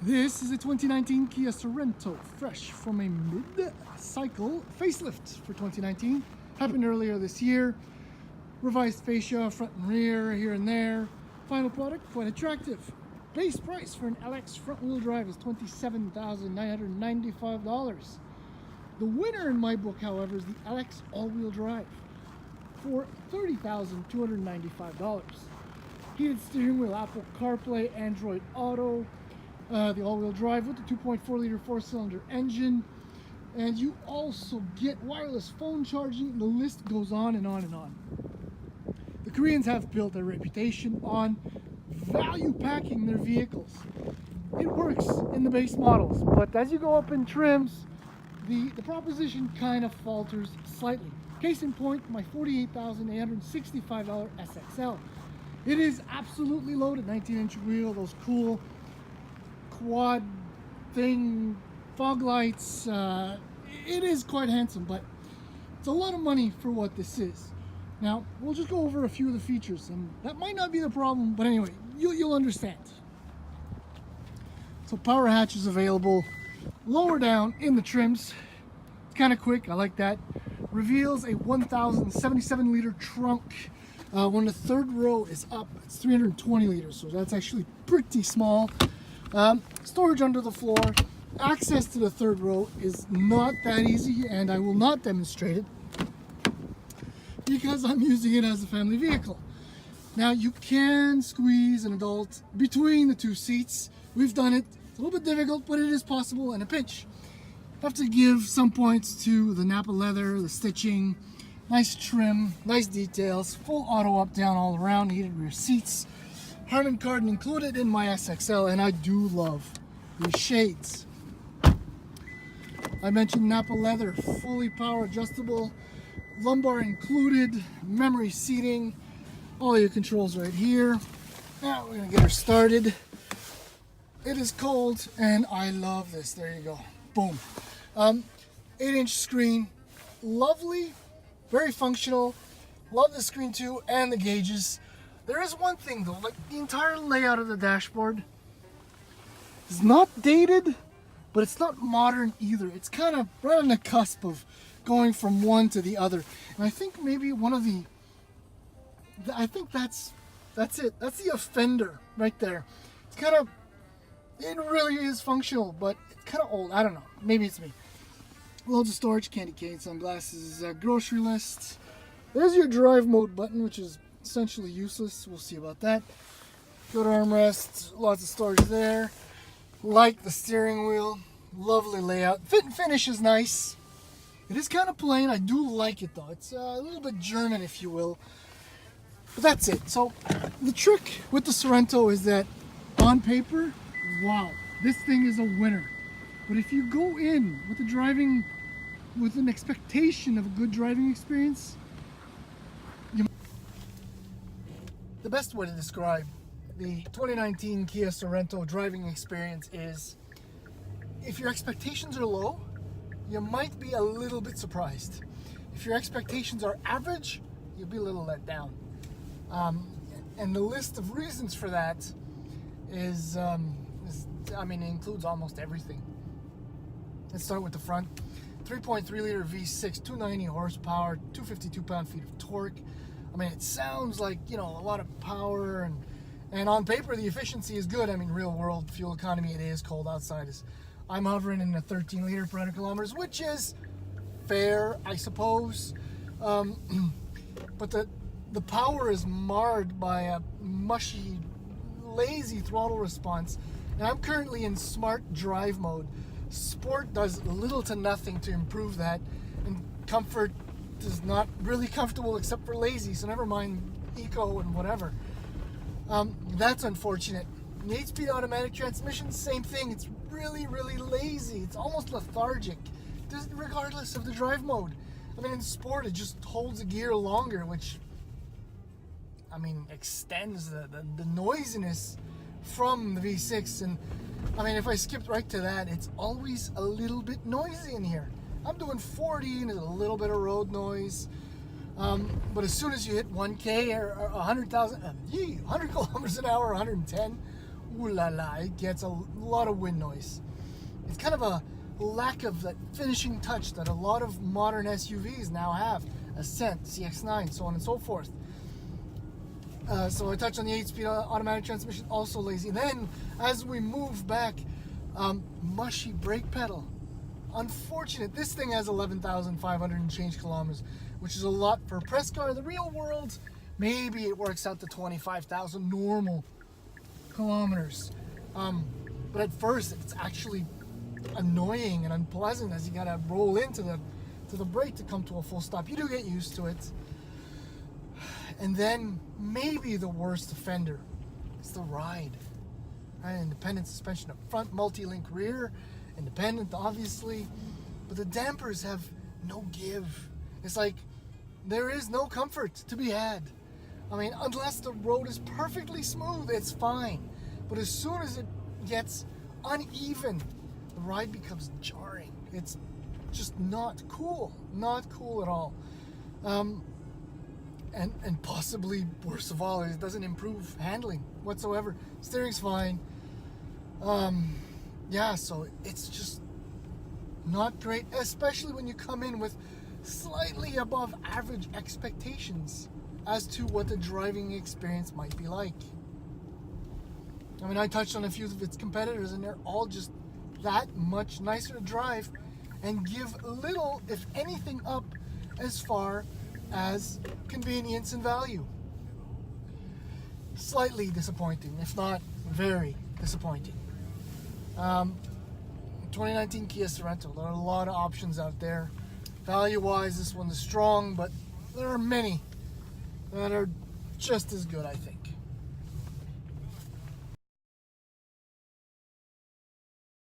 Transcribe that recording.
This is a 2019 Kia Sorento, fresh from a mid-cycle facelift for 2019. Happened earlier this year. Revised fascia, front and rear, here and there. Final product, quite attractive. Base price for an LX front-wheel drive is $27,995. The winner in my book, however, is the LX all-wheel drive for $30,295. Heated steering wheel, Apple CarPlay, Android Auto, the all-wheel drive with the 2.4-liter four-cylinder engine, and you also get wireless phone charging. The list goes on and on and on. The Koreans have built a reputation on value packing their vehicles. It works in the base models, but as you go up in trims, the proposition kind of falters slightly. Case in point, my $48,865 SXL. It is absolutely loaded, 19-inch wheel, those cool quad thing, fog lights. It is quite handsome, but it's a lot of money for what this is. Now, we'll just go over a few of the features, and that might not be the problem, but anyway, you'll understand. So power hatch is available lower down in the trims. It's kind of quick, I like that. Reveals a 1,077-liter trunk. When the third row is up, it's 320 liters, so that's actually pretty small. Storage under the floor. Access to the third row is not that easy, and I will not demonstrate it because I'm using it as a family vehicle. Now, you can squeeze an adult between the two seats. We've done it. It's a little bit difficult, but it is possible in a pinch. Have to give some points to the Napa leather, the stitching, nice trim, nice details, full auto up, down, all around, heated rear seats. Harman Kardon included in my SXL, and I do love these shades. I mentioned Napa leather, fully power adjustable, lumbar included, memory seating, all your controls right here. Now we're gonna get her started. It is cold, and I love this. There you go, boom. 8-inch screen, lovely, very functional. Love the screen too, and the gauges. There is one thing though, like the entire layout of the dashboard is not dated, but it's not modern either. It's kind of right on the cusp of going from one to the other. And I think maybe one of I think that's it. That's the offender right there. It's kind of, it really is functional, but it's kind of old. I don't know. Maybe it's me. Loads of storage, candy cane, sunglasses, grocery list. There's your drive mode button, which is essentially useless. We'll see about that. Good armrest, lots of storage there. Like the steering wheel, lovely layout. Fit and finish is nice. It is kind of plain. I do like it though. It's a little bit German, if you will. But that's it. So the trick with the Sorento is that on paper, wow, this thing is a winner. But if you go in with with an expectation of a good driving experience, the best way to describe the 2019 Kia Sorento driving experience is, if your expectations are low, you might be a little bit surprised. If your expectations are average, you'll be a little let down. And the list of reasons for that is I mean, it includes almost everything. Let's start with the front. 3.3-liter V6, 290 horsepower, 252 pound-feet of torque. I mean, it sounds like, you know, a lot of power, and on paper the efficiency is good. I mean, real world fuel economy, it is cold outside. I'm hovering in the 13-liter per 100 kilometers, which is fair, I suppose. But the power is marred by a mushy, lazy throttle response. And I'm currently in smart drive mode. Sport does little to nothing to improve that, and comfort is not really comfortable except for lazy, so never mind eco and whatever. That's unfortunate. The 8-speed automatic transmission, same thing. It's really, really lazy. It's almost lethargic, regardless of the drive mode. I mean, in sport, it just holds a gear longer, which, I mean, extends the noisiness from the V6. And I mean, if I skipped right to that, it's always a little bit noisy in here. I'm doing 40 and there's a little bit of road noise. But as soon as you hit 1K or 100 kilometers an hour, 110, ooh la la, it gets a lot of wind noise. It's kind of a lack of that finishing touch that a lot of modern SUVs now have. Ascent, CX-9, so on and so forth. So I touched on the 8-speed automatic transmission, also lazy. And then, as we move back, mushy brake pedal. Unfortunate. This thing has 11,500 and change kilometers, which is a lot for a press car. In the real world, maybe it works out to 25,000 normal kilometers. But at first, it's actually annoying and unpleasant as you gotta roll into the brake to come to a full stop. You do get used to it. And then maybe the worst offender is the ride. Right? Independent suspension up front, multi-link rear, independent obviously, but the dampers have no give. It's like there is no comfort to be had. I mean, unless the road is perfectly smooth, it's fine. But as soon as it gets uneven, the ride becomes jarring. It's just not cool at all. And possibly worst of all, it doesn't improve handling whatsoever. Steering's fine. Yeah, so it's just not great, especially when you come in with slightly above average expectations as to what the driving experience might be like. I mean, I touched on a few of its competitors, and they're all just that much nicer to drive and give little, if anything, up as far as convenience and value. Slightly disappointing, if not very disappointing. 2019 Kia Sorento. There are a lot of options out there. Value-wise, this one is strong, but there are many that are just as good, I think.